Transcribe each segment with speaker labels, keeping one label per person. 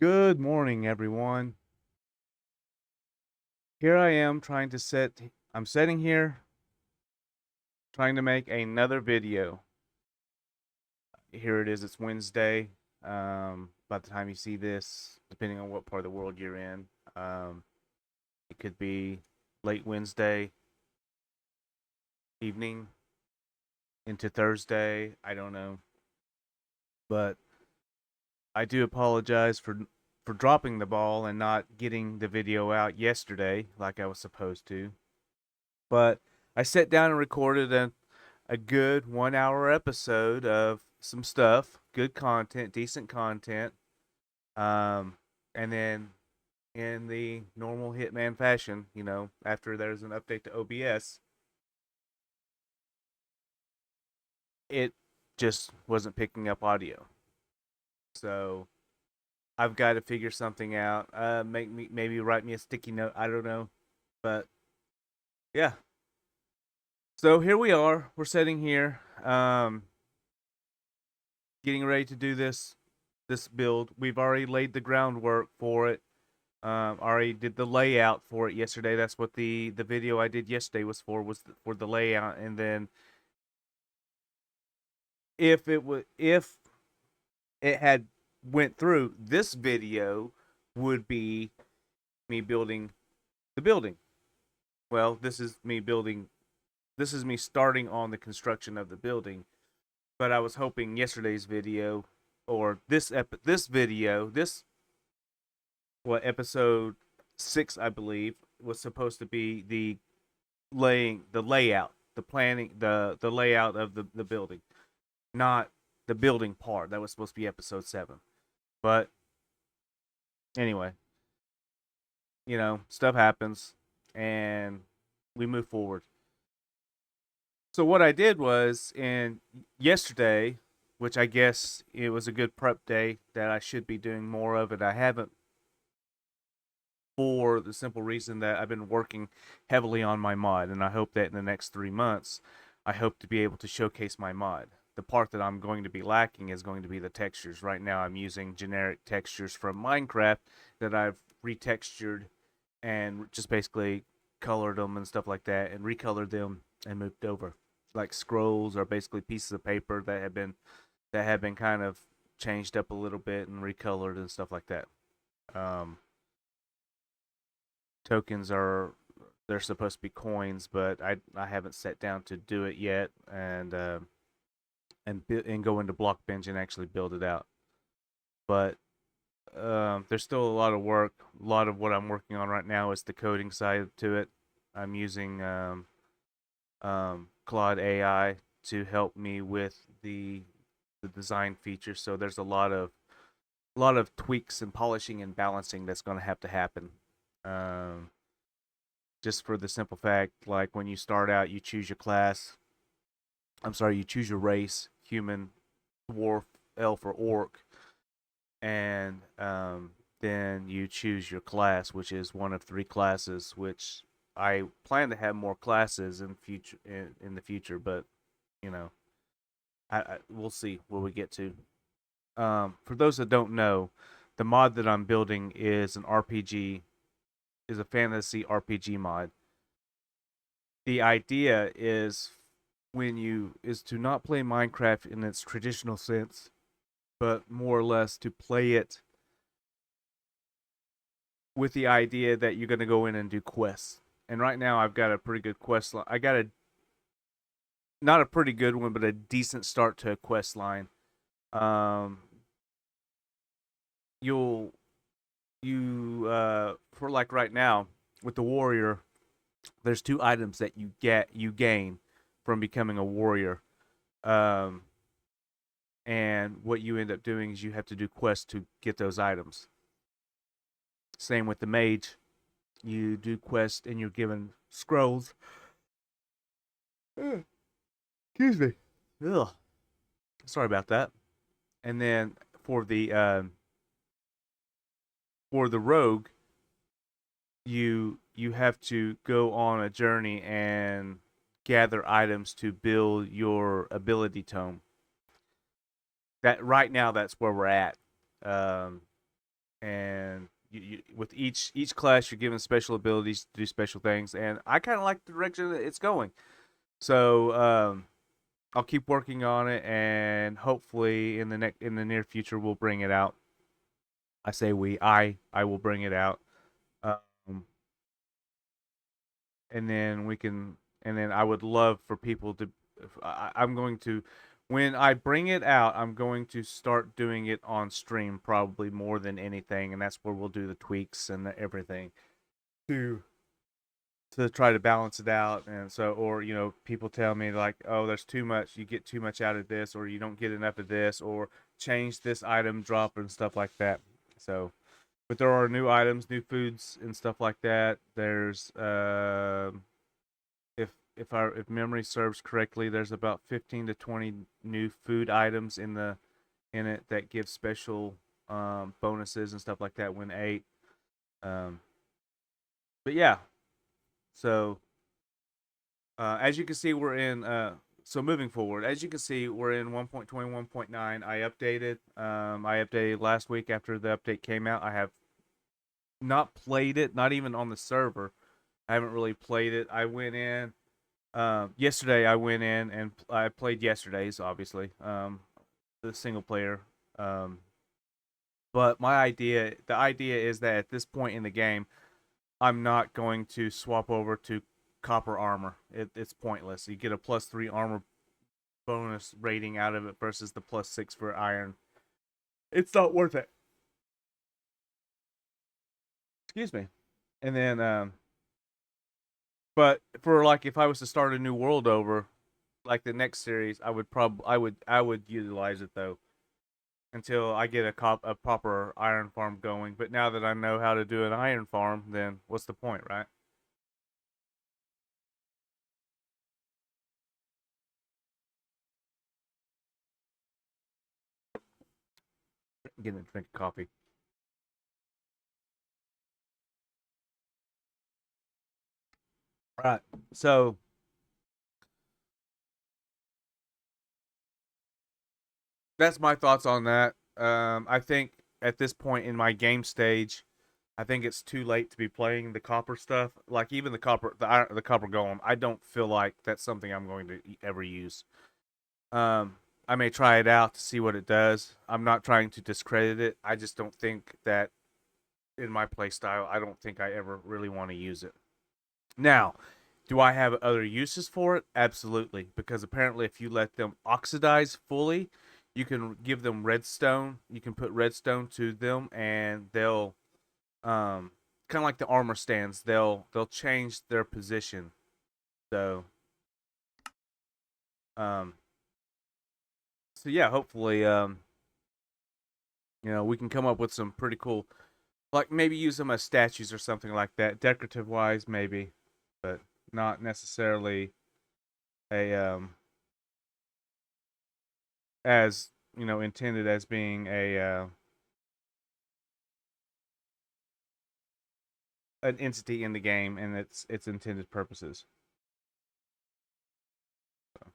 Speaker 1: Good morning, everyone. Here I am I'm sitting here trying to make another video. Here it is, it's Wednesday. By the time you see this, depending on what part of the world you're in, um, it could be late Wednesday evening into Thursday. I don't know. But I do apologize for dropping the ball and not getting the video out yesterday like I was supposed to. But I sat down and recorded a good 1 hour episode of some stuff, good content, decent content. Um, and then in the normal Hitman fashion, after there's an update to OBS, it just wasn't picking up audio. So I've got to figure something out. Maybe write me a sticky note. I don't know, but yeah. So here we are. We're sitting here, getting ready to do this build. We've already laid the groundwork for it. Already did the layout for it yesterday. That's what the video I did yesterday was for the layout. And then if it had went through, this video would be me building the building. Well, this is me starting on the construction of the building. But I was hoping yesterday's video or this episode 6, I believe, was supposed to be the layout, the planning, the layout of the building, not the building part. That was supposed to be episode 7. But anyway, stuff happens and we move forward. So what I did was in yesterday, which I guess it was a good prep day that I should be doing more of it. I haven't, for the simple reason that I've been working heavily on my mod, and I hope that in the next 3 months, I hope to be able to showcase my mod. The part that I'm going to be lacking is going to be the textures. Right now, I'm using generic textures from Minecraft that I've retextured and just basically colored them and stuff like that, and recolored them and moved over. Like scrolls are basically pieces of paper that have been kind of changed up a little bit and recolored and stuff like that. Um, Tokens are they're supposed to be coins, but I haven't sat down to do it yet, and go into Blockbench and actually build it out. But there's still a lot of work. A lot of what I'm working on right now is the coding side to it. I'm using Claude AI to help me with the design features. So there's a lot of tweaks and polishing and balancing that's going to have to happen. Um, just for the simple fact, like when you start out, you choose your class. I'm sorry, you choose your race: human, dwarf, elf, or orc, and then you choose your class, which is one of 3 classes. Which I plan to have more classes in the future, but you know, we'll see where we get to. For those that don't know, the mod that I'm building is a fantasy RPG mod. The idea is to not play Minecraft in its traditional sense, but more or less to play it with the idea that you're going to go in and do quests. And right now I've got a pretty good quest line. I got a not a pretty good one, but a decent start to a quest line. Um, you'll you For like right now with the warrior, there's 2 items that you gain from becoming a warrior. Um, and what you end up doing is you have to do quests to get those items. Same with the mage. You do quests and you're given scrolls. Excuse me. Ugh. Sorry about that. And then for the rogue, you have to go on a journey and gather items to build your ability tome. That right now, that's where we're at. Um, and with each class you're given special abilities to do special things, and I kind of like the direction that it's going. So I'll keep working on it, and hopefully in the near future we'll bring it out. I say I will bring it out, um, and then we can, and then I would love for people to. I'm going to, when I bring it out, I'm going to start doing it on stream probably more than anything, and that's where we'll do the tweaks and everything to try to balance it out. And so, or people tell me like, oh, there's too much, you get too much out of this, or you don't get enough of this, or change this item drop and stuff like that. So, but there are new items, new foods and stuff like that. There's if memory serves correctly, there's about 15 to 20 new food items in it that give special bonuses and stuff like that when ate. Um, but yeah, so as you can see, we're in. So moving forward, as you can see, we're in 1.21.9. I updated last week after the update came out. I have not played it, not even on the server. I haven't really played it. I went in yesterday. I went in and I played yesterday's, obviously, the single player. Um, but the idea is that at this point in the game, I'm not going to swap over to copper armor. It's pointless. You get a +3 armor bonus rating out of it versus the +6 for iron. It's not worth it. Excuse me. And then, but for like if I was to start a new world over, like the next series, I would utilize it though until I get a proper iron farm going. But now that I know how to do an iron farm, then what's the point, right? Getting a drink of coffee. All right. So that's my thoughts on that. I think at this point in my game stage, I think it's too late to be playing the copper stuff. Like even the copper golem, I don't feel like that's something I'm going to ever use. I may try it out to see what it does. I'm not trying to discredit it. I just don't think that in my play style, I don't think I ever really want to use it. Now, do I have other uses for it? Absolutely, because apparently, if you let them oxidize fully, you can give them redstone. You can put redstone to them, and they'll kind of like the armor stands. They'll change their position. So um, so yeah, hopefully we can come up with some pretty cool, like maybe use them as statues or something like that, decorative wise, maybe, but not necessarily a as intended as being a an entity in the game and its intended purposes. So,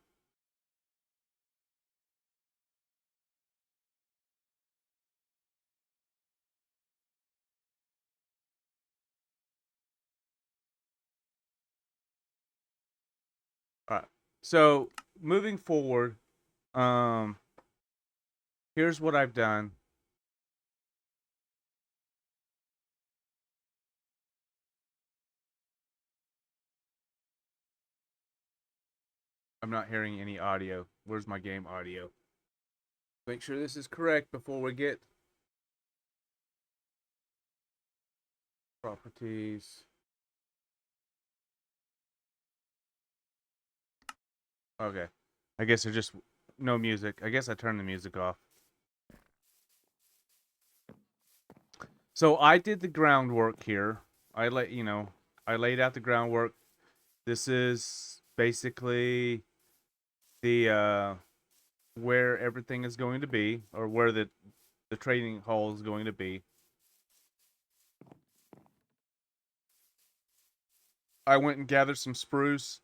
Speaker 1: all right. So moving forward, um, here's what I've done. I'm not hearing any audio. Where's my game audio? Make sure this is correct before we get properties. Okay. I guess there's just no music. I guess I turned the music off. So I did the groundwork here. I laid out the groundwork. This is basically the where everything is going to be, or where the trading hall is going to be. I went and gathered some spruce.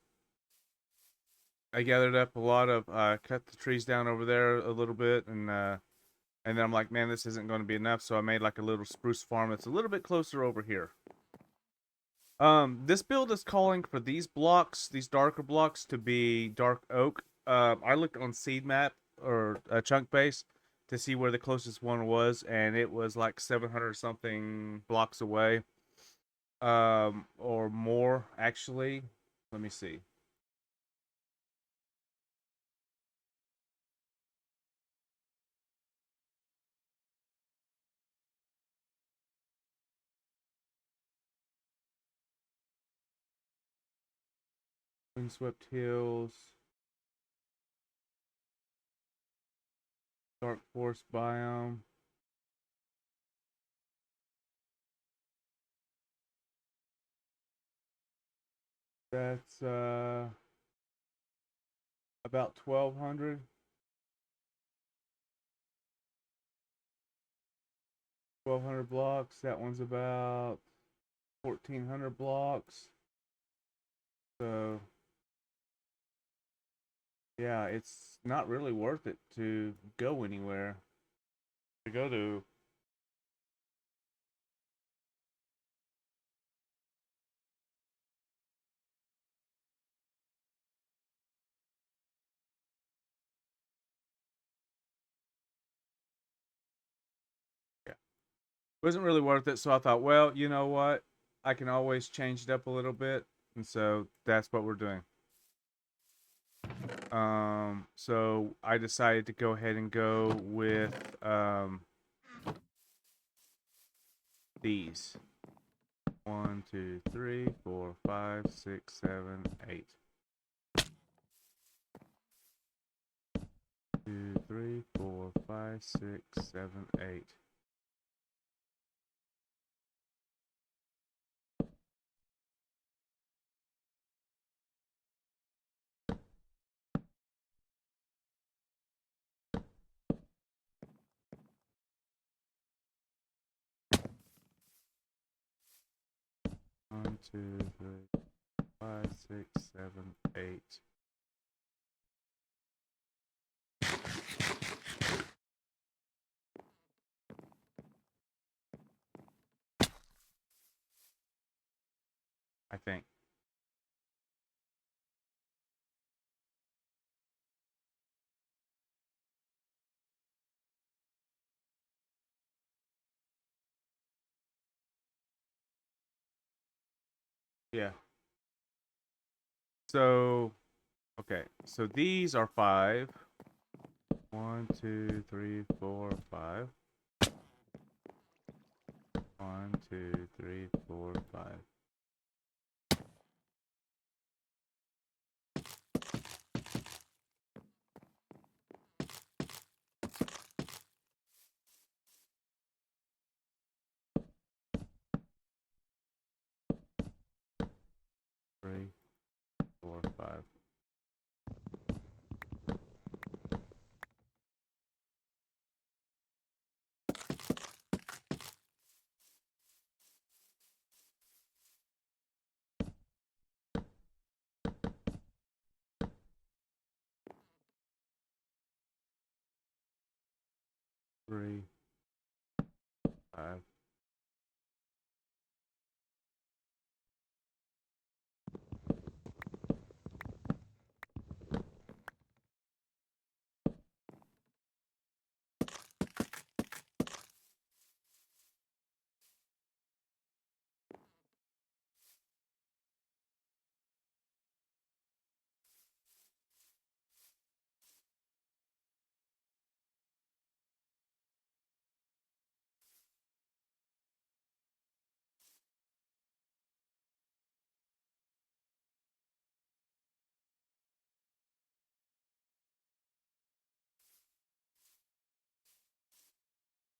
Speaker 1: I gathered up a lot of cut the trees down over there a little bit, and And then I'm like, man, this isn't going to be enough. So I made like a little spruce farm that's a little bit closer over here. This build is calling for these blocks, these darker blocks, to be dark oak. I looked on seed map or chunk base to see where the closest one was, and it was like 700 something blocks away, or more actually. Let me see. Windswept Hills, dark forest biome. That's about 1,200 blocks. That one's about 1,400 blocks. So yeah, it's not really worth it to go anywhere. To go to, yeah, wasn't really worth it. So I thought, well, you know what? I can always change it up a little bit, and so that's what we're doing. So I decided to go ahead and go with these. 1, 2, 3, 4, 5, 6, 7, 8. 2, 3, 4, 5, 6, 7, 8. One, two, three, 5, 6, 7, 8. I think. Yeah. So, okay. So these are 5. 1, 2, 3, 4, 5. 1, 2, 3, 4, 5. 3, 4, 5. 3, 5.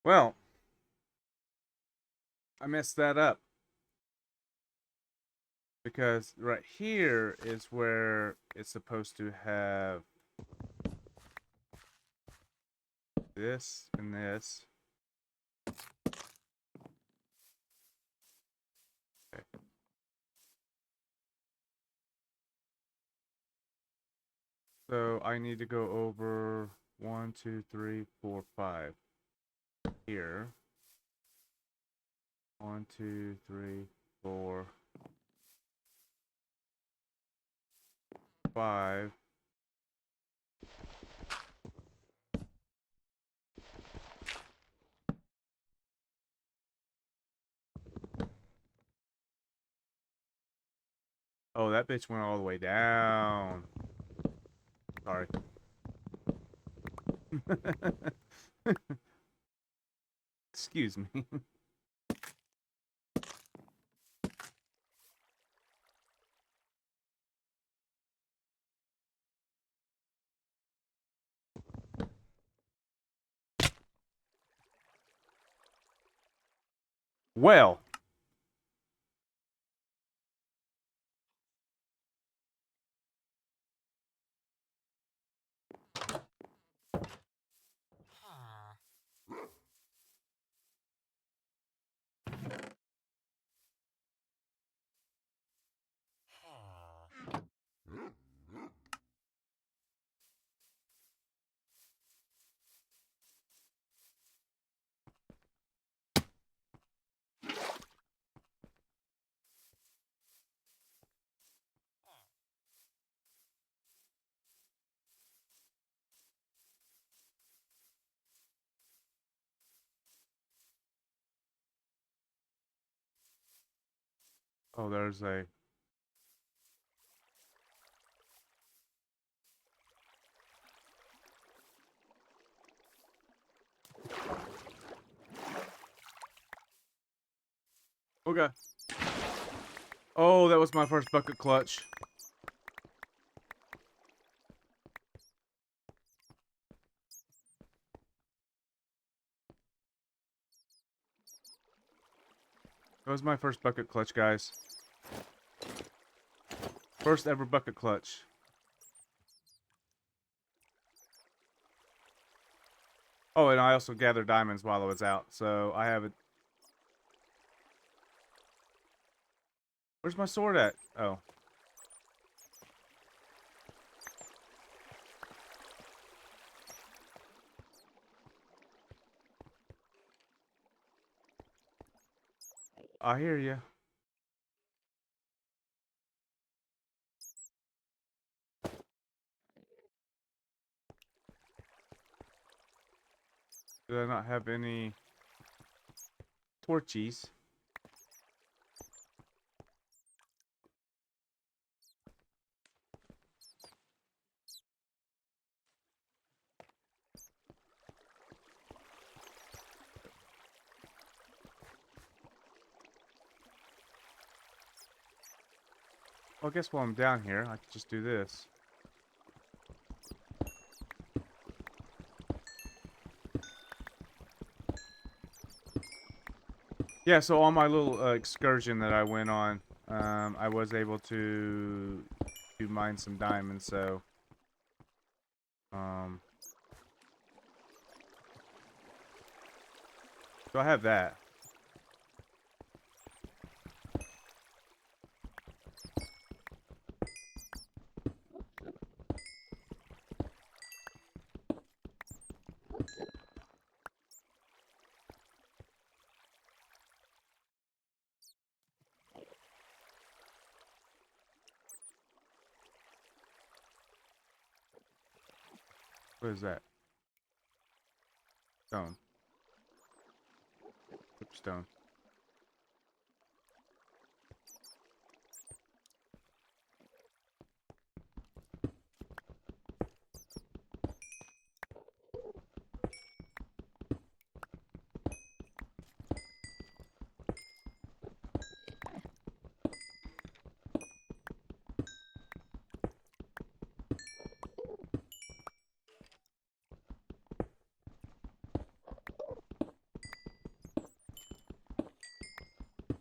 Speaker 1: Well, I messed that up because right here is where it's supposed to have this and this. Okay. So I need to go over 1, 2, 3, 4, 5. here. 1, 2, 3, 4, 5. Oh, that bitch went all the way down. Sorry. Excuse me. Well, oh, there's a. Okay. Oh, that was my first bucket clutch. That was my first bucket clutch, guys. First ever bucket clutch. Oh, and I also gathered diamonds while I was out, so I have it. Where's my sword at? Oh. I hear you. Do I not have any torchies? Well, I guess while I'm down here, I could just do this. Yeah, so on my little excursion that I went on, I was able to mine some diamonds, so um so I have that. What is that? Stone. Stone.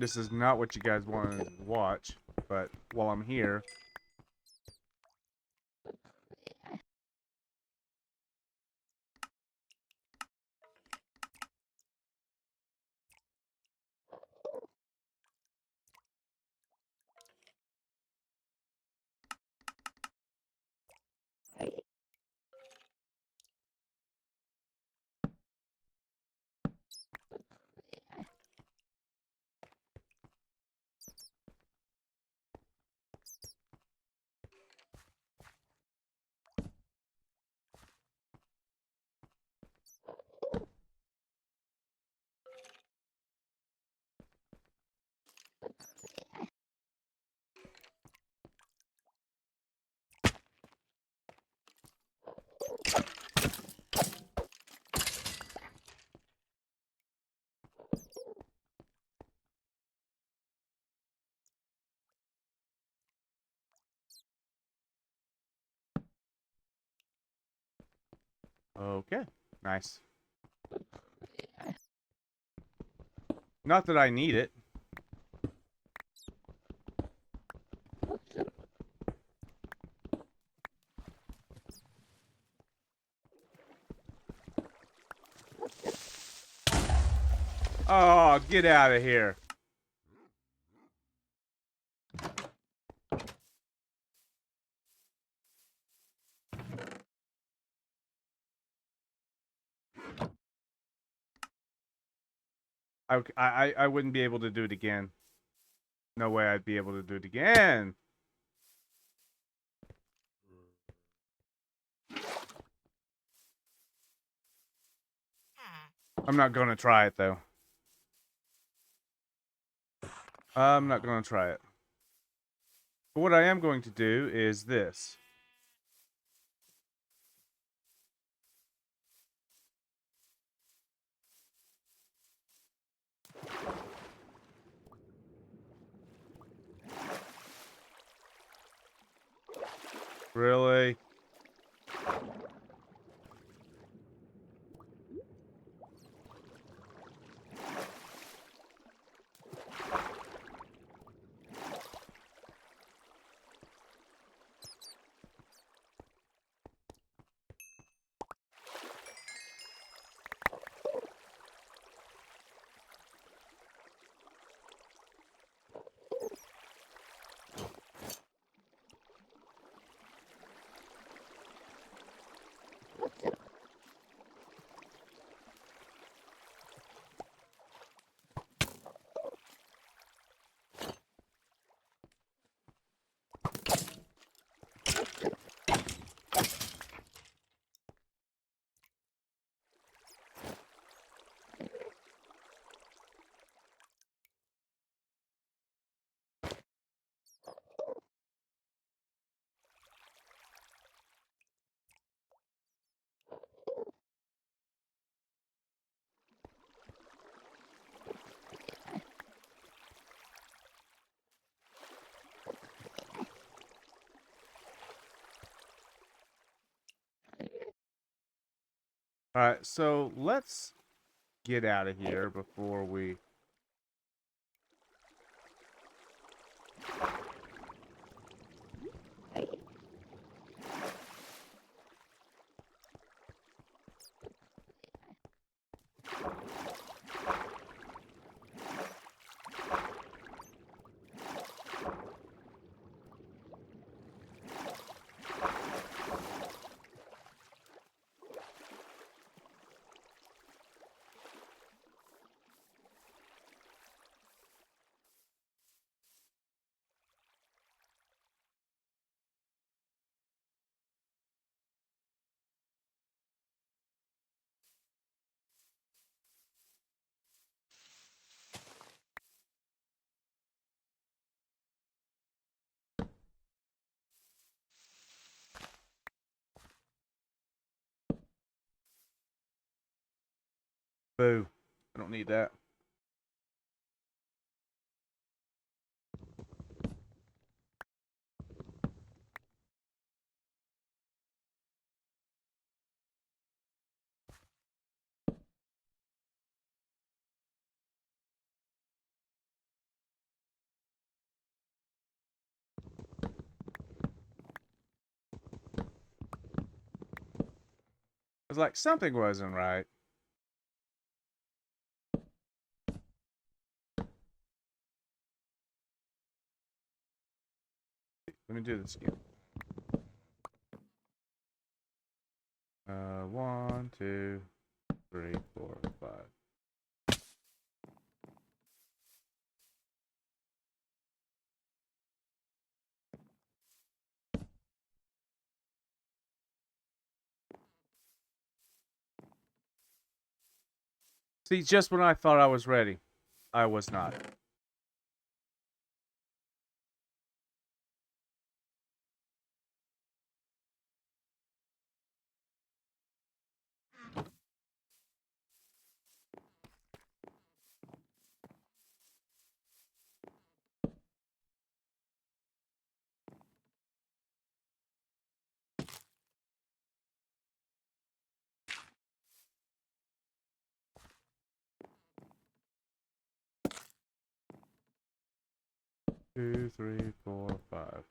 Speaker 1: This is not what you guys want to watch, but while I'm here, Okay. Nice. Not that I need it. Oh, get out of here. I wouldn't be able to do it again. No way I'd be able to do it again. I'm not gonna try it though. I'm not gonna try it. But what I am going to do is this. Really? Alright, so let's get out of here before we... Boo. I don't need that. I was like, something wasn't right. Let me do this again. 1, 2, 3, 4, 5. See, just when I thought I was ready, I was not. 2, 3, 4, 5.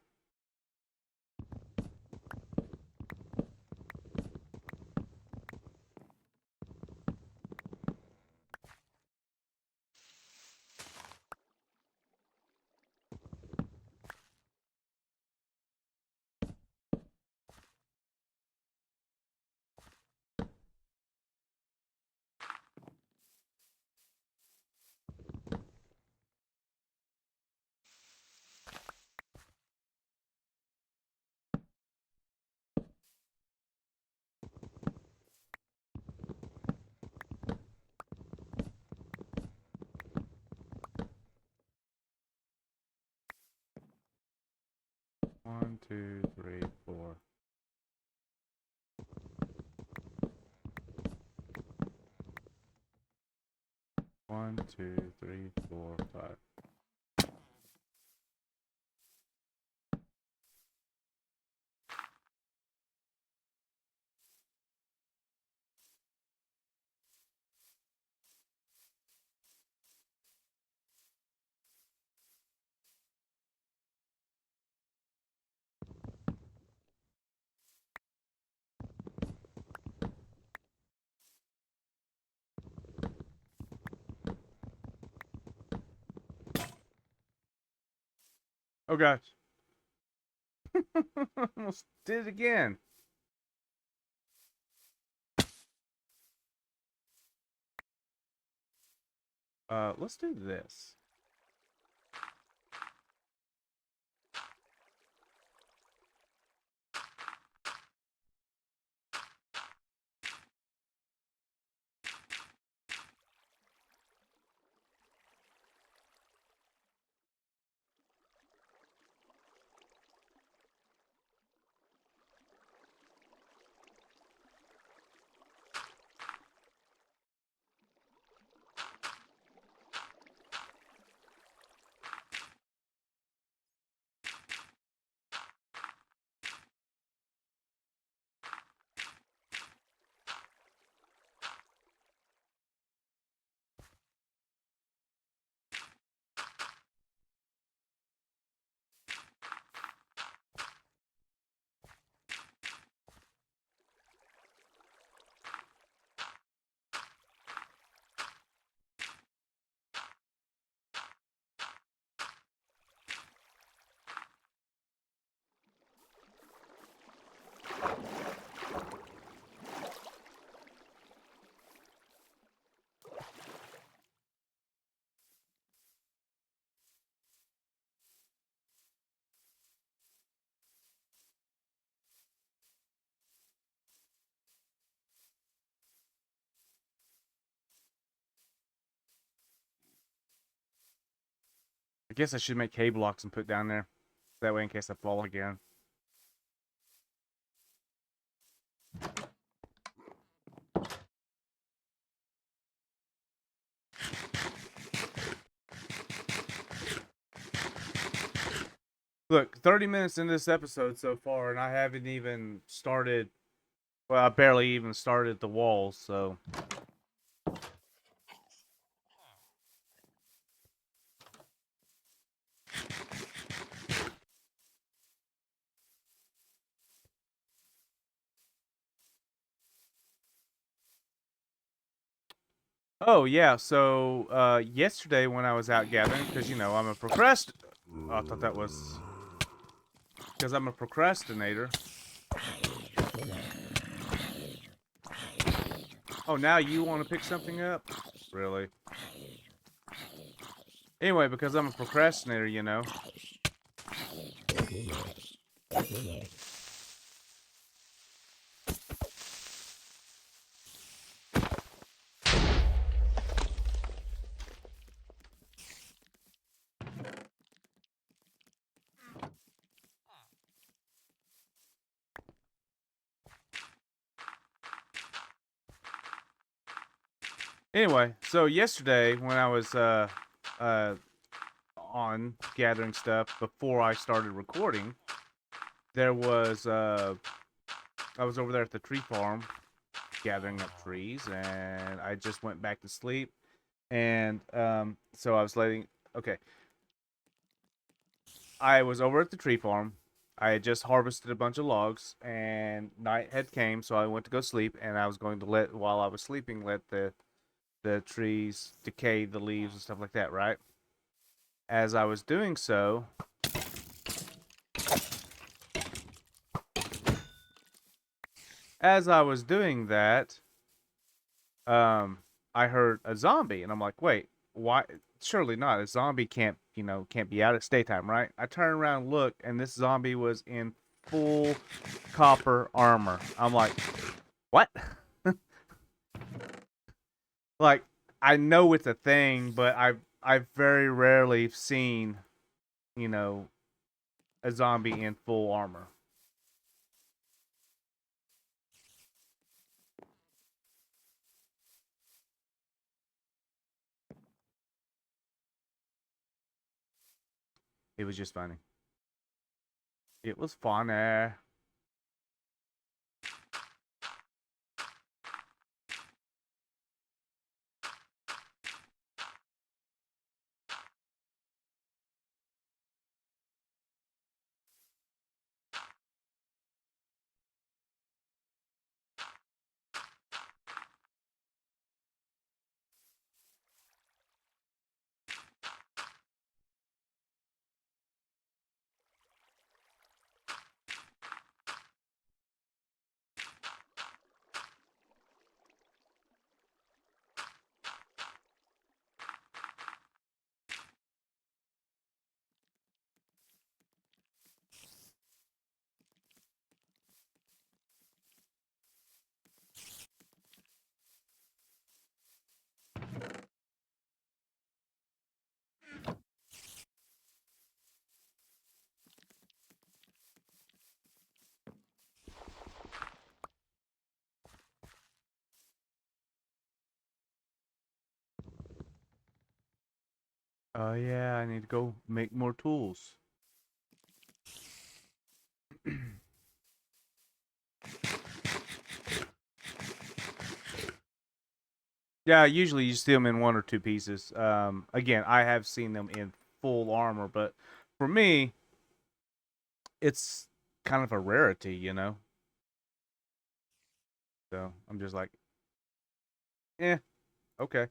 Speaker 1: One, two, three, four. One, two, three, four, five. Oh gosh. Almost did it again. Let's do this. I guess I should make cable locks and put down there. That way in case I fall again. Look, 30 minutes in this episode so far, and I haven't even started. Well, I barely even started the walls, so. Oh, yeah, so yesterday when I was out gathering, because, I'm a Oh, I thought that was. Because I'm a procrastinator. Oh, now you want to pick something up? Really? Anyway, because I'm a procrastinator. Anyway, so yesterday when I was uh on gathering stuff before I started recording, there was I was over there at the tree farm gathering up trees, and I just went back to sleep. And so I was letting. Okay, I was over at the tree farm. I had just harvested a bunch of logs, and night had came, so I went to go sleep. And I was going to while I was sleeping, let the trees decay, the leaves and stuff like that. Right. As I was doing so, as I was doing that, um, I heard a zombie, and I'm like, wait, why? Surely not. A zombie can't be out. It's daytime, right? I turn around, and look, and this zombie was in full copper armor. I'm like, what? Like, I know it's a thing, but I've very rarely seen, you know, a zombie in full armor. It was just funny. It was funny. Oh yeah, I need to go make more tools. Yeah, usually you see them in one or two pieces. Again, I have seen them in full armor, but for me, it's kind of a rarity, you know. So I'm just like, eh, okay.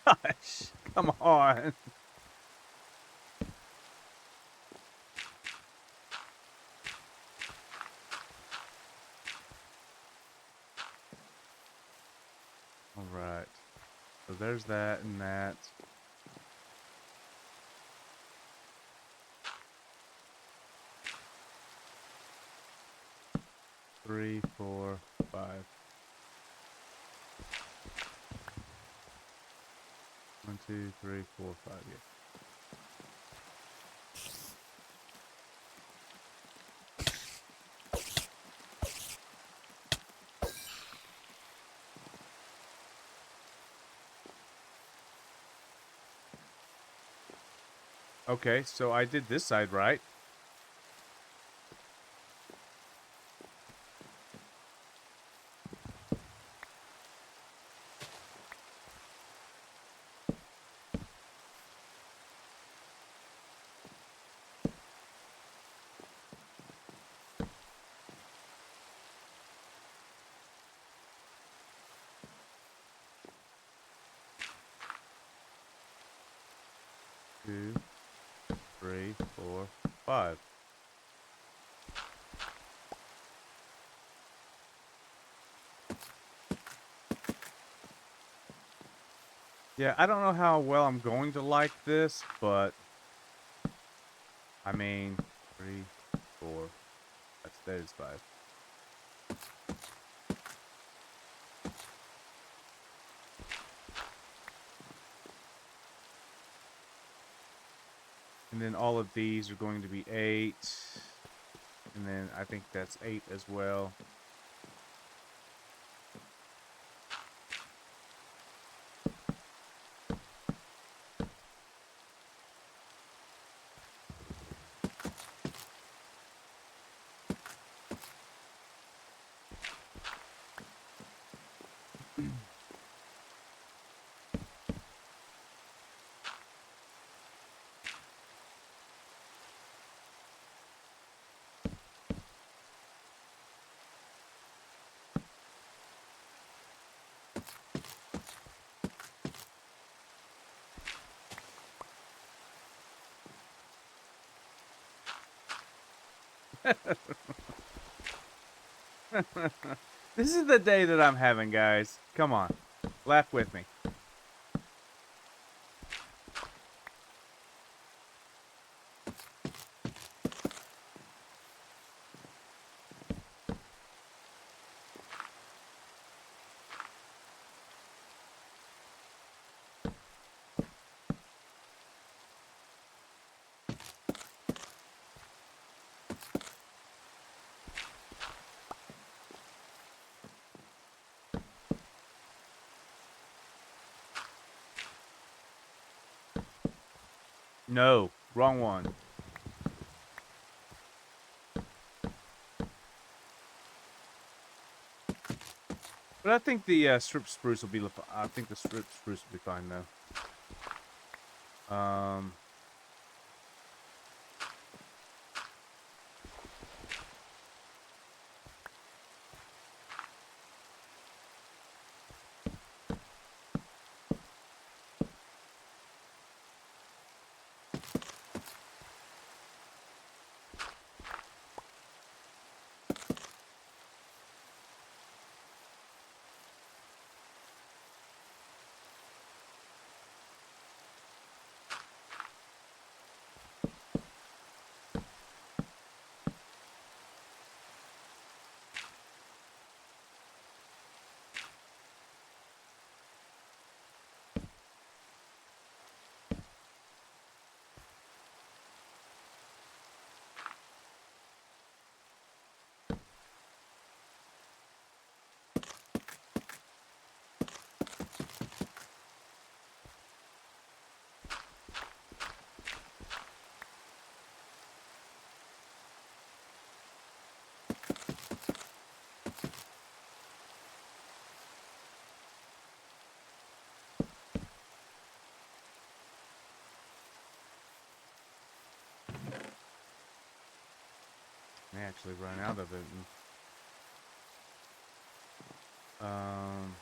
Speaker 1: Gosh, come on. All right. So there's that and that. 3, 4, 5. 1, 2, 3, 4, 5. Yeah. Okay, so I did this side right. 2, 3, 4, 5. Yeah, I don't know how well I'm going to like this, but I mean, 3, 4. That is 5. And then all of these are going to be 8. And then I think that's 8 as well. This is the day that I'm having, guys. Come on. Laugh with me. No, wrong one. But I think the strip spruce will be. I think the strip spruce will be fine though. May actually run out of it. Um,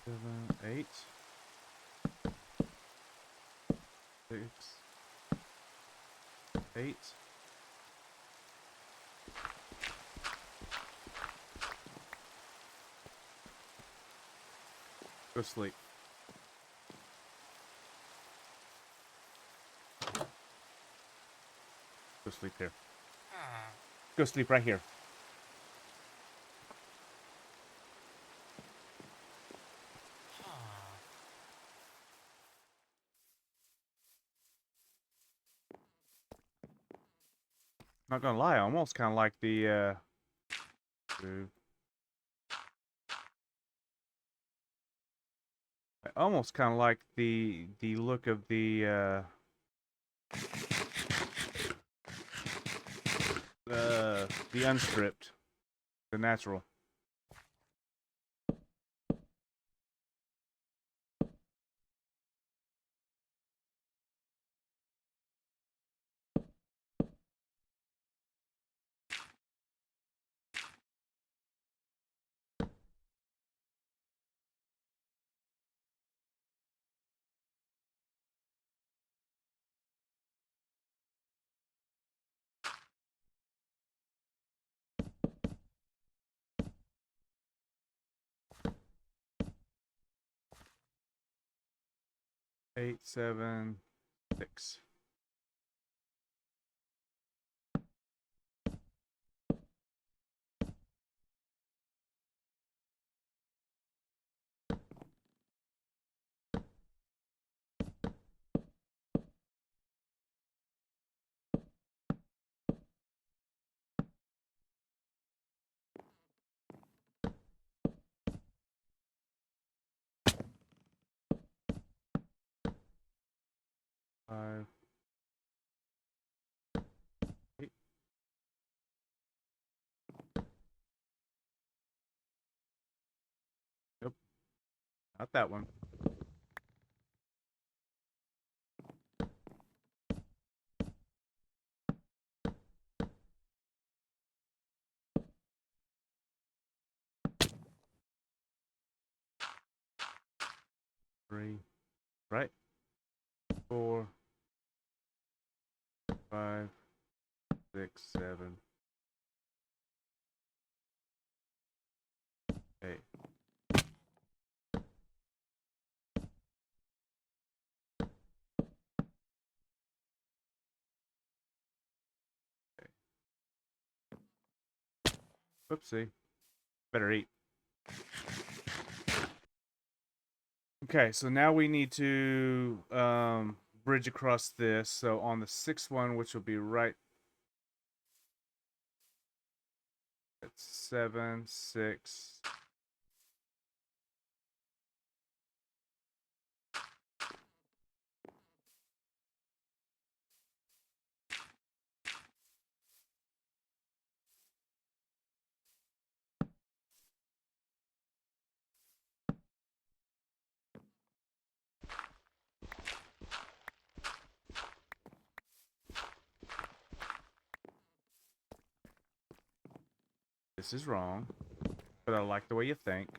Speaker 1: seven, 8, 6, 8. Go sleep. Go sleep here. Go sleep right here. Not gonna lie, I almost kind of like the I almost kind of like the look of the unstripped, the natural. Eight, 7, 6. Five, 8. Nope, not that one. 3, right? 4, 5, 6, 7, 8. Oopsie. Better eat. Okay, so now we need to bridge across this. So on the 6th one, which will be right at 7, 6. This is wrong, but I like the way you think.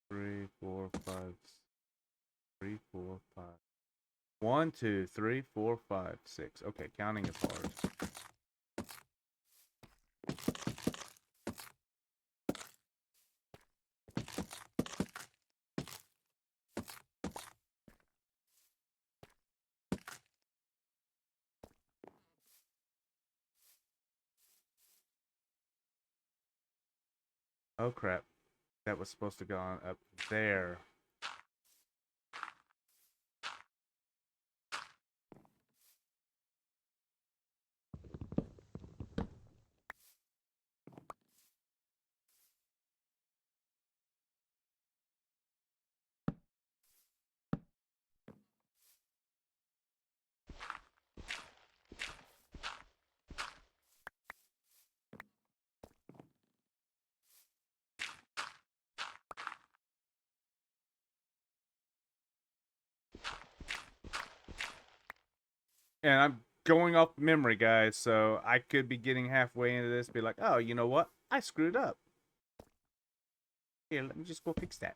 Speaker 1: Three, four, five. 3, 4, 5. 1, 2, 3, 4, 5, 6. Okay, counting is hard. Oh crap. That was supposed to go on up there. And I'm going off memory, guys, so I could be getting halfway into this, be like, oh, you know what? I screwed up. Here, let me just go fix that.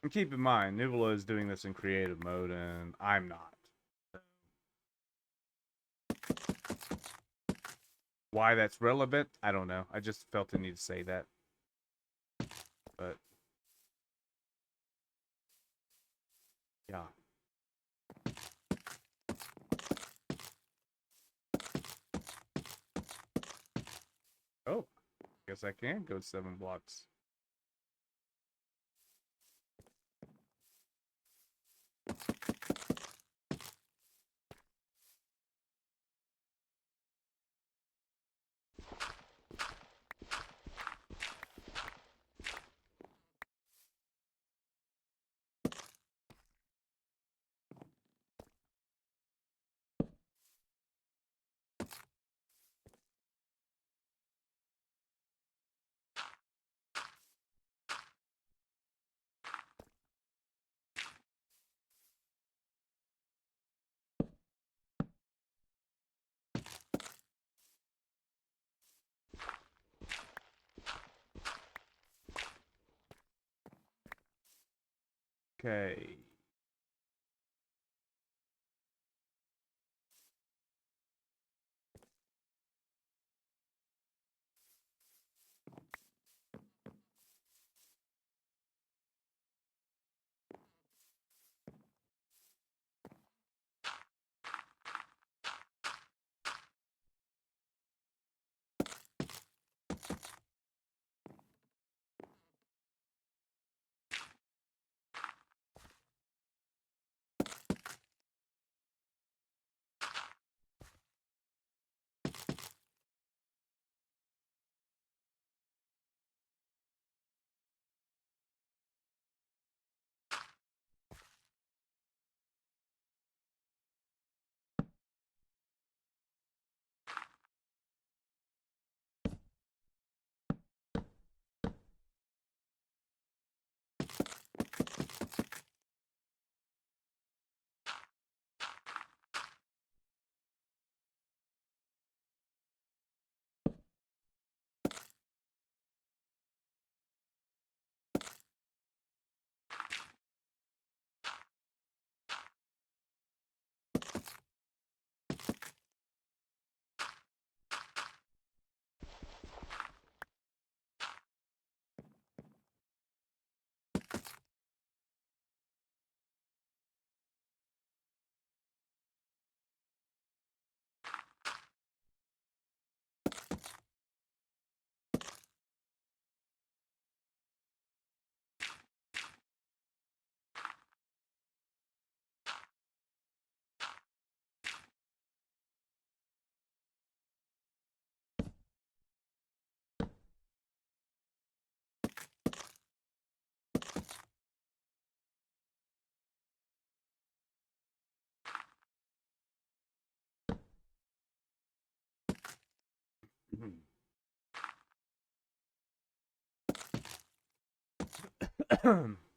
Speaker 1: And keep in mind, Nubula is doing this in creative mode, and I'm not. Why that's relevant, I don't know. I just felt the need to say that. But yeah. Oh, guess I can go 7 blocks. Okay.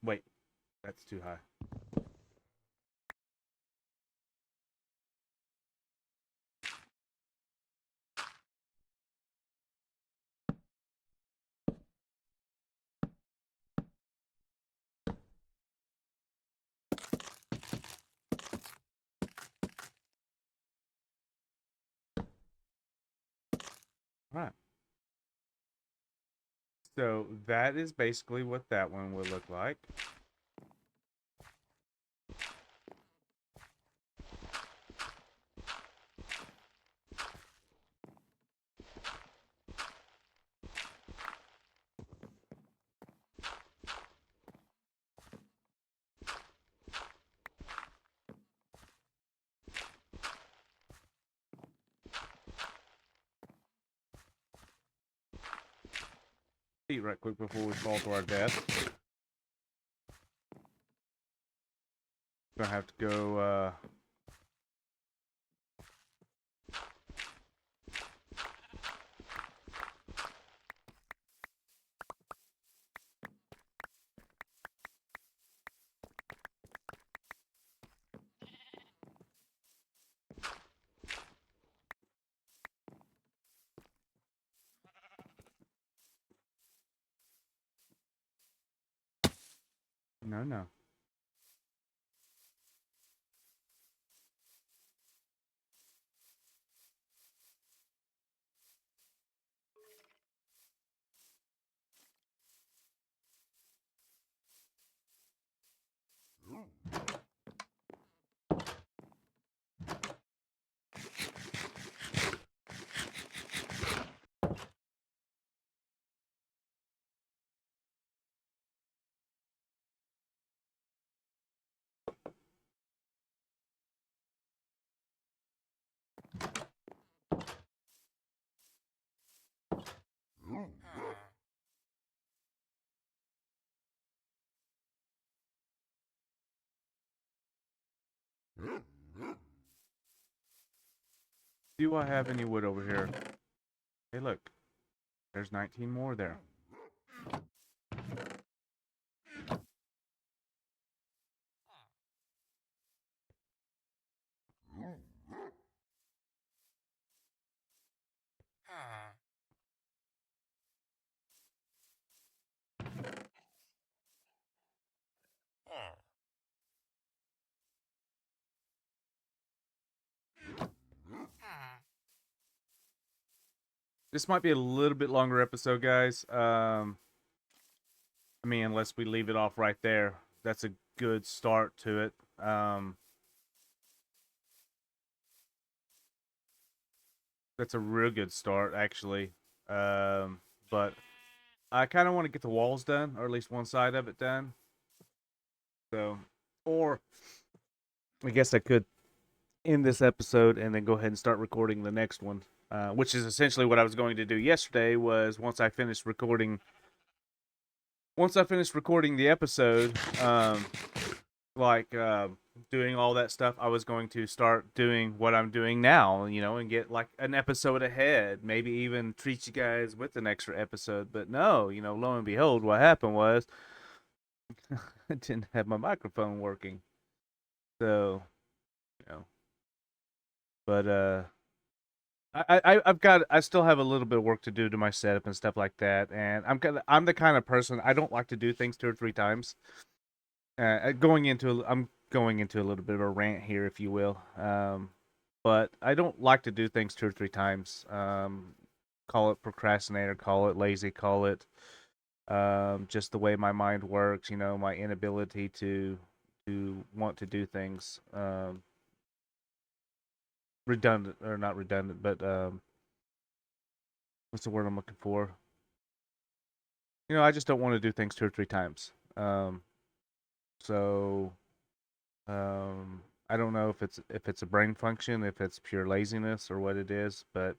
Speaker 1: Wait, that's too high. All right. So that is basically what that one would look like. Eat right quick before we fall to our death. Gonna have to go No, no. Do I have any wood over here? Hey, look. There's 19 more there. This might be a little bit longer episode, guys. I mean, unless we leave it off right there. That's a good start to it. That's a real good start, actually. But I kind of want to get the walls done, or at least one side of it done. So, or I guess I could end this episode and then go ahead and start recording the next one, which is essentially what I was going to do yesterday. Was once I finished recording the episode, like doing all that stuff, I was going to start doing what I'm doing now, and get like an episode ahead, maybe even treat you guys with an extra episode. But no, lo and behold, what happened was I didn't have my microphone working. So, you know, but I still have a little bit of work to do to my setup and stuff like that. And I'm the kind of person, I don't like to do things 2 or 3 times. I'm going into a little bit of a rant here, if you will. But I don't like to do things 2 or 3 times. Call it procrastinator, call it lazy, call it just the way my mind works. My inability to want to do things redundant, or not redundant, but what's the word I'm looking for? I just don't want to do things 2 or 3 times. So I don't know if it's a brain function, if it's pure laziness or what it is, but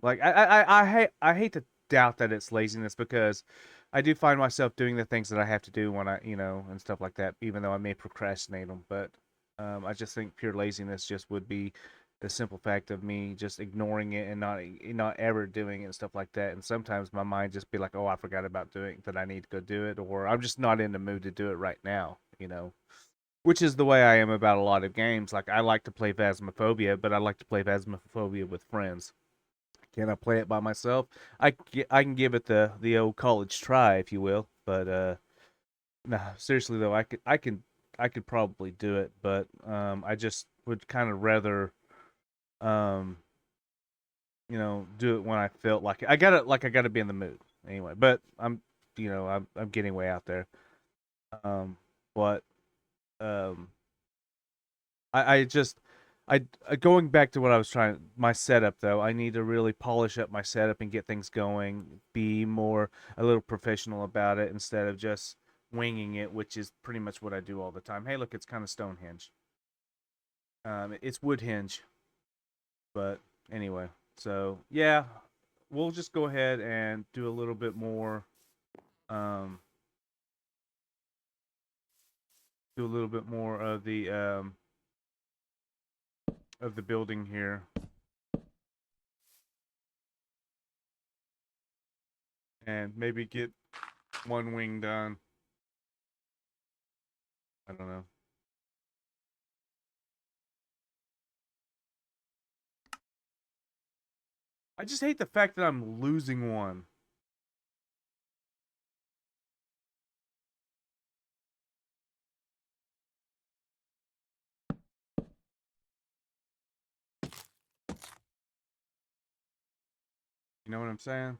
Speaker 1: like I hate to doubt that it's laziness, because I do find myself doing the things that I have to do when and stuff like that, even though I may procrastinate them. But I just think pure laziness just would be the simple fact of me just ignoring it and not ever doing it and stuff like that. And sometimes my mind just be like, oh, I forgot about doing that. I need to go do it, or I'm just not in the mood to do it right now. Which is the way I am about a lot of games. Like, I like to play Phasmophobia, but I like to play Phasmophobia with friends. Can I play it by myself? I can give it the old college try, if you will. But nah, seriously though, I could probably do it, but I just would kind of rather um do it when I felt like it. I gotta be in the mood anyway. But I'm getting way out there. Um, but um I just going back to what I was trying, my setup though, I need to really polish up my setup and get things going, be more a little professional about it instead of just winging it, which is pretty much what I do all the time. Hey, look, it's kind of Stonehenge. It's Woodhenge, but anyway. So yeah, we'll just go ahead and do a little bit more, um, do a little bit more of the building here, and maybe get one wing done. I don't know. I just hate the fact that I'm losing one. You know what I'm saying?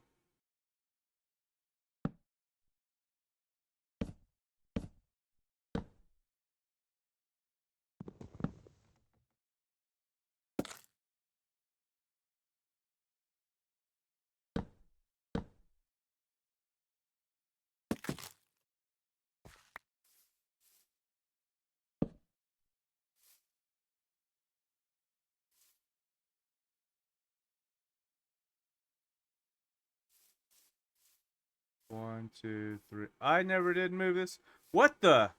Speaker 1: One, two, three. I never did move this. What the?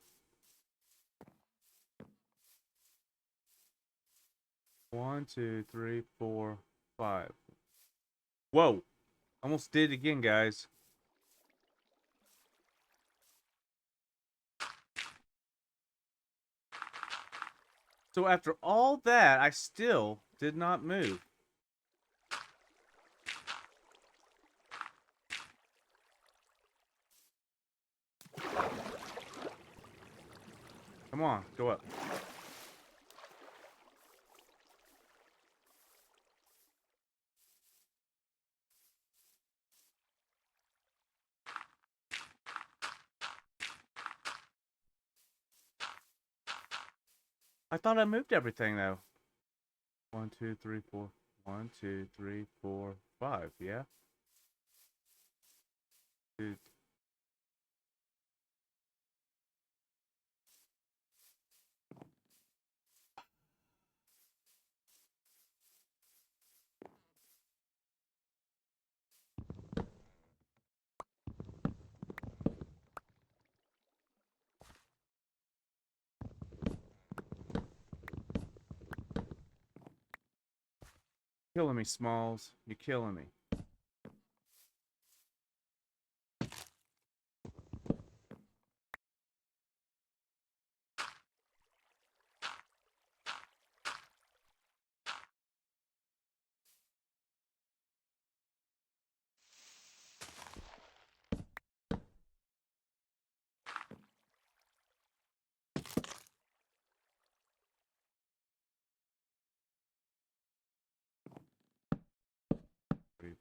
Speaker 1: One, two, three, four, five. Whoa. Almost did it again, guys. So after all that, I still did not move. Come on, go up. I thought I moved everything, though. One, two, three, four. One, two, three, four, five. Yeah? Two. Killing me, Smalls. You're killing me. Three.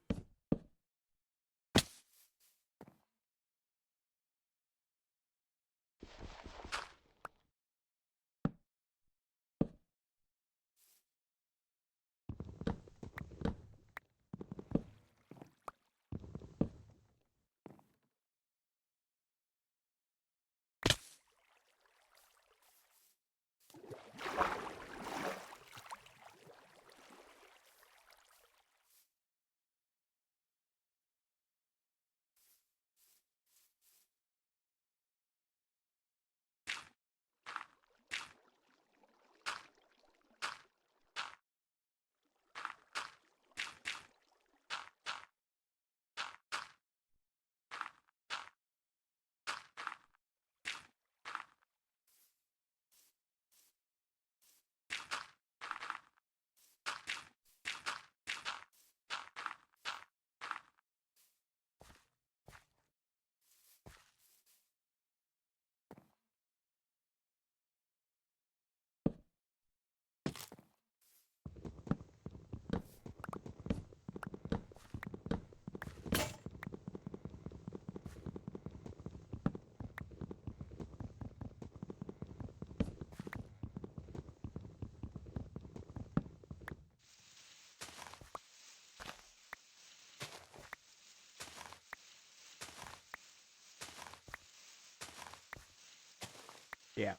Speaker 1: Yeah.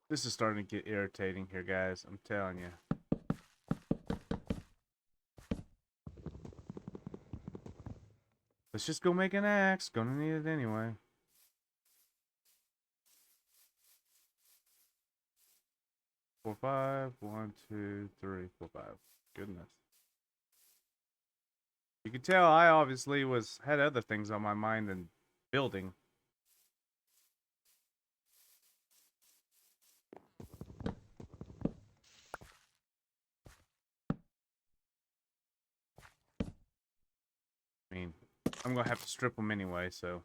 Speaker 1: This is starting to get irritating here, guys. I'm telling you. Let's just go make an axe. Gonna need it anyway. Four, five. One, two, three, four, five. Goodness. You can tell I obviously had other things on my mind than building. I mean, I'm gonna have to strip them anyway, so.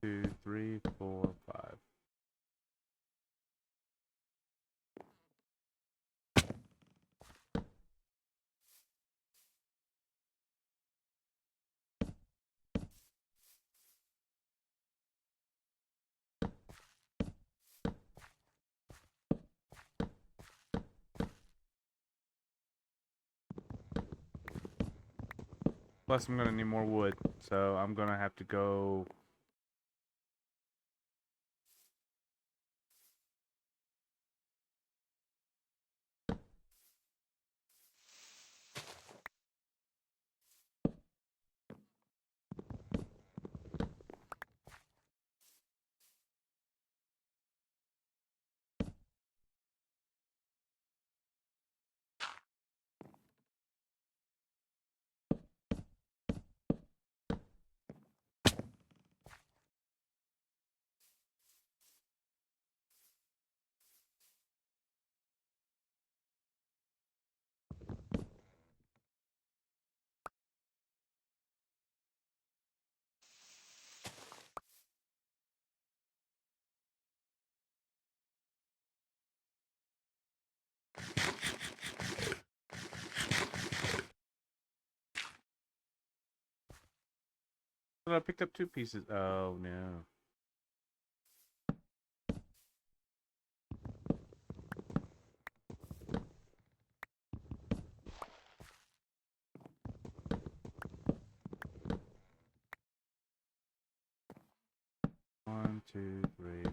Speaker 1: 2, 3, 4, 5. Plus, I'm gonna need more wood, so I'm gonna have to go. But I picked up 2 pieces. Oh no. One, two, three.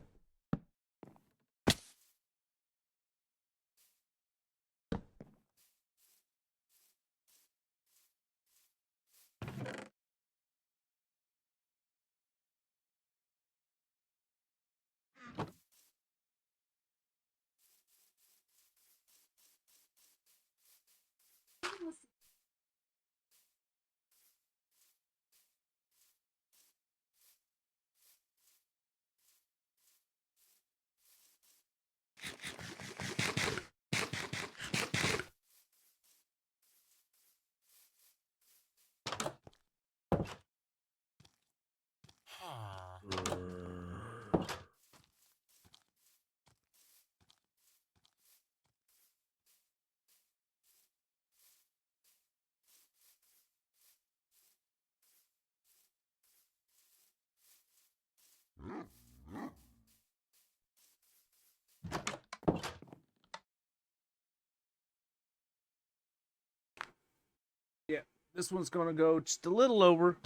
Speaker 1: Yeah, this one's gonna go just a little over.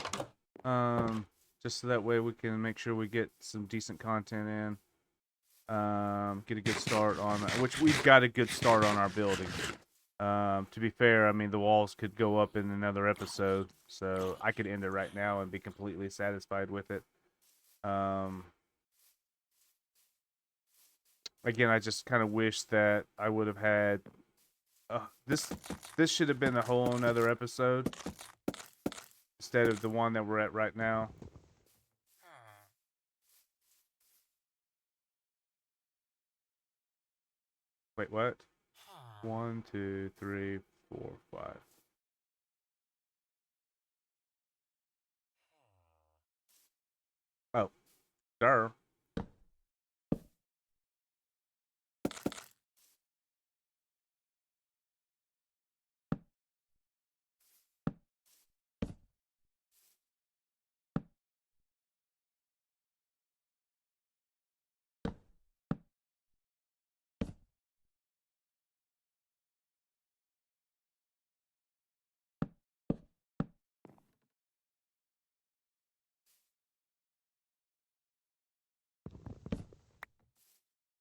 Speaker 1: Just so that way we can make sure we get some decent content in. Get a good start on which we've got a good start on our building. To be fair, I mean the walls could go up in another episode, so I could end it right now and be completely satisfied with it. Again, I just kind of wish that I would have had this. This should have been a whole another episode instead of the one that we're at right now. Wait, what? 1, 2, 3, 4, 5. Oh, sure.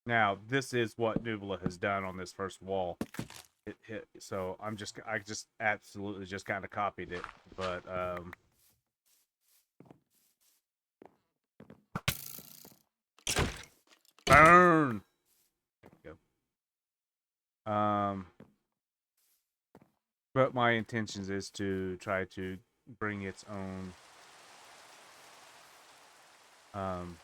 Speaker 1: Now, this is what Nubla has done on this first wall. It hit, so I just absolutely just kind of copied it, but burn. There you go. But my intentions is to try to bring its own um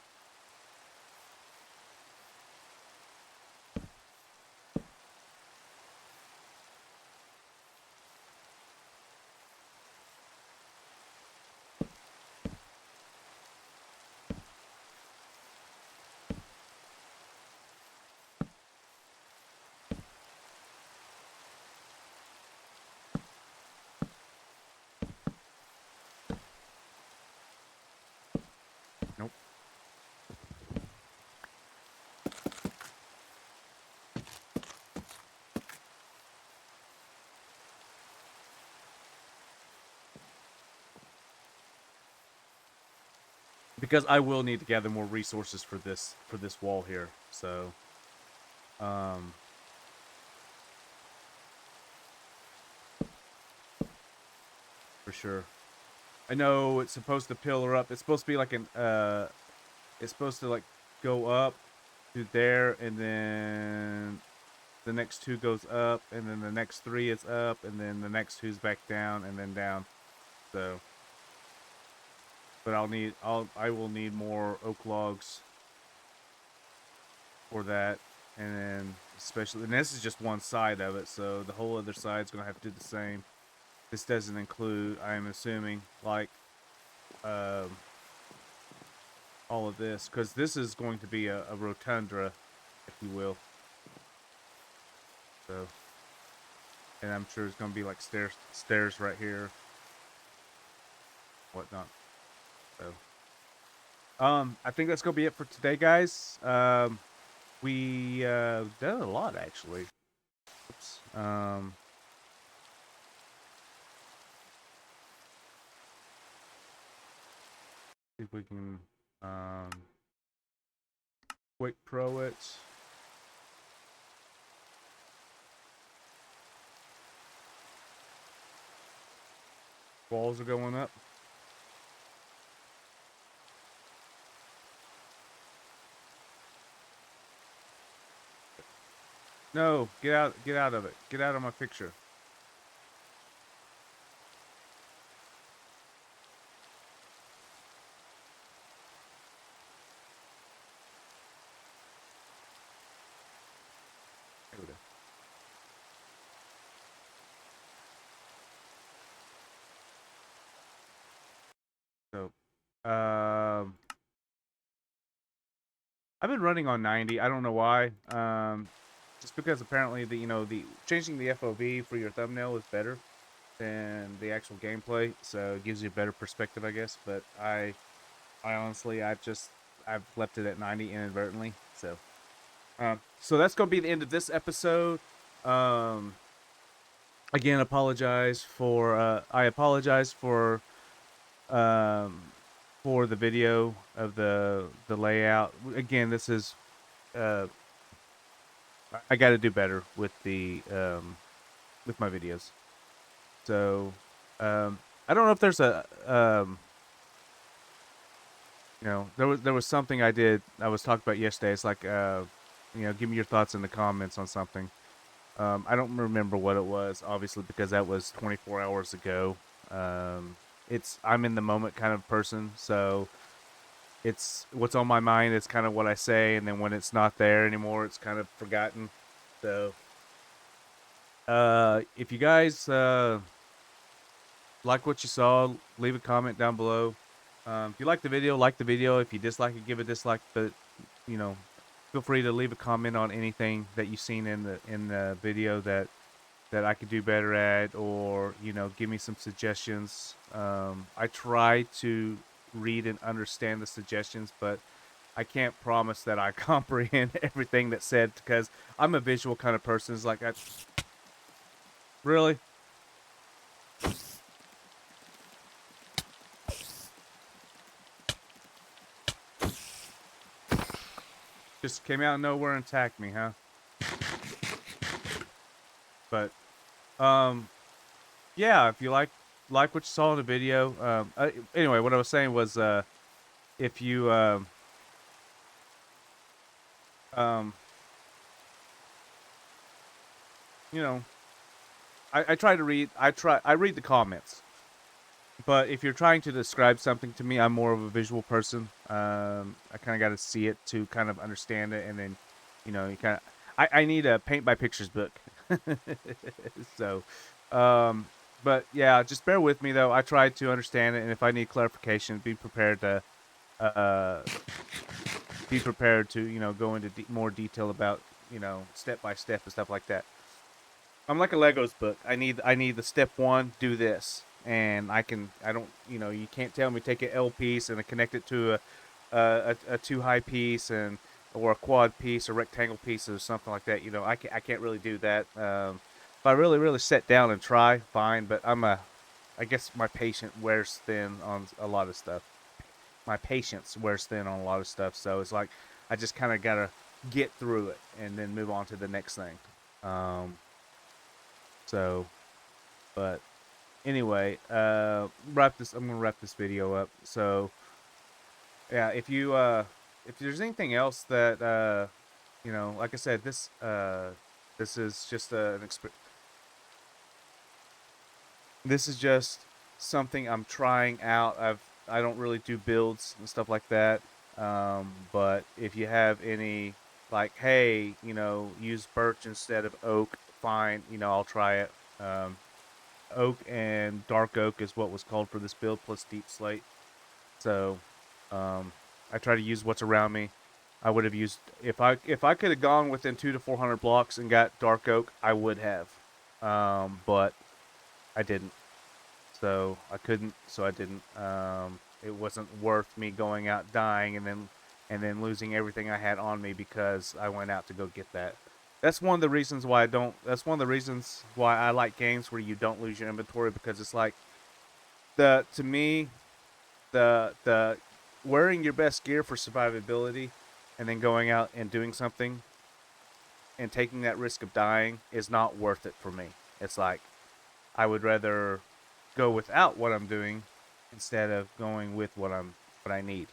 Speaker 1: Nope. Because I will need to gather more resources for this wall here. So, um, for sure. I know it's supposed to pillar up. It's supposed to be like an it's supposed to like go up to there, and then the next two goes up, and then the next three is up, and then the next two's back down, and then down. So, but I will need more oak logs for that, and then especially, and this is just one side of it, so the whole other side's gonna have to do the same. This doesn't include, I am assuming, like um, all of this, because this is going to be a rotundra, if you will. So, and I'm sure it's gonna be like stairs right here, whatnot. So, I think that's gonna be it for today, guys. We done a lot actually. Oops. See if we can quick pro it. Walls are going up. No, get out of it. Get out of my picture. There we go. So, I've been running on 90. I don't know why. Just because apparently the changing the FOV for your thumbnail is better than the actual gameplay, so it gives you a better perspective, I guess. But I honestly, I've left it at 90 inadvertently. So that's gonna be the end of this episode. Um, Again, I apologize um for the video of the layout. Again, this is uh I got to do better with my videos. So I don't know if there's a there was something I was talking about yesterday. It's like give me your thoughts in the comments on something. I don't remember what it was, obviously, because that was 24 hours ago. I'm in the moment kind of person, so it's what's on my mind is kind of what I say, and then when it's not there anymore, it's kind of forgotten. So, if you guys like what you saw, leave a comment down below. If you like the video, like the video. If you dislike it, give a dislike. But you know, feel free to leave a comment on anything that you've seen in the video that I could do better at, or give me some suggestions. I try to read and understand the suggestions, but I can't promise that I comprehend everything that's said because I'm a visual kind of person. It's like, really just came out of nowhere and attacked me, huh? But yeah, if you like what you saw in the video, anyway, what I was saying was, if you um, you know, I try to read. I read the comments. But if you're trying to describe something to me, I'm more of a visual person. I kind of got to see it to kind of understand it, and then, you kind of. I need a paint by pictures book. So, um, but yeah, just bear with me though. I try to understand it, and if I need clarification, uh, be prepared to go into more detail about step by step and stuff like that. I'm like a Legos book. I need the step one, do this, and I don't you can't tell me take an L piece and connect it to a two high piece and or a quad piece or rectangle piece or something like that. I can't really do that. If I really sit down and try, fine. But I guess my patience wears thin on a lot of stuff. My patience wears thin on a lot of stuff. So it's like I just kind of gotta get through it and then move on to the next thing. Um, so, but anyway, wrap this. I'm gonna wrap this video up. So yeah, if there's anything else that like I said, this is just this is just something I'm trying out. I don't really do builds and stuff like that. But if you have any, like, hey, use birch instead of oak, fine. I'll try it. Um, Oak and dark oak is what was called for this build, plus deep slate. So, um, I try to use what's around me. I would have used if I could have gone within 200 to 400 blocks and got dark oak, I would have. But I didn't. So I couldn't. So I didn't. It wasn't worth me going out dying and then losing everything I had on me because I went out to go get that. That's one of the reasons why I don't. That's one of the reasons why I like games where you don't lose your inventory, because it's like the to me the wearing your best gear for survivability and then going out and doing something and taking that risk of dying is not worth it for me. It's like I would rather go without what I'm doing instead of going with what I need.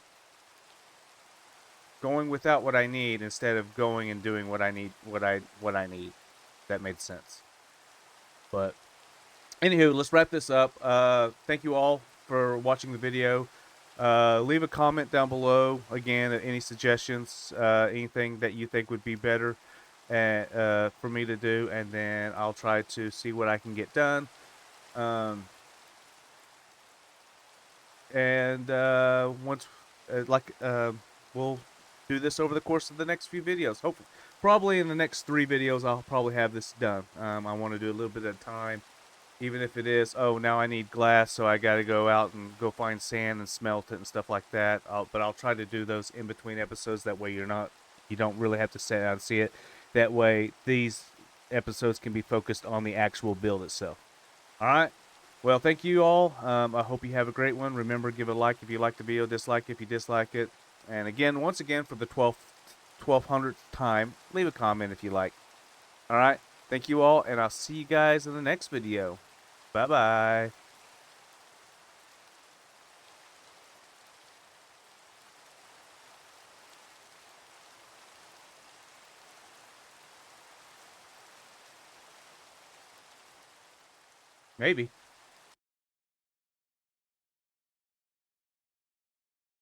Speaker 1: Going without what I need instead of going and doing what I need what I need. That made sense. But anywho, let's wrap this up. Thank you all for watching the video. Leave a comment down below. Again, any suggestions, anything that you think would be better for me to do, and then I'll try to see what I can get done. Um, and once, like, we'll do this over the course of the next few videos. Hopefully, probably in the next 3 videos, I'll probably have this done. I want to do a little bit at a time. Even if it is, oh, now I need glass, so I got to go out and go find sand and smelt it and stuff like that. But I'll try to do those in between episodes. That way you don't really have to sit down and see it. That way these episodes can be focused on the actual build itself. All right. Well, thank you all. I hope you have a great one. Remember, give it a like if you like the video, dislike if you dislike it. And again, once again, for the 1200th time, leave a comment if you like. All right. Thank you all, and I'll see you guys in the next video. Bye-bye. Maybe.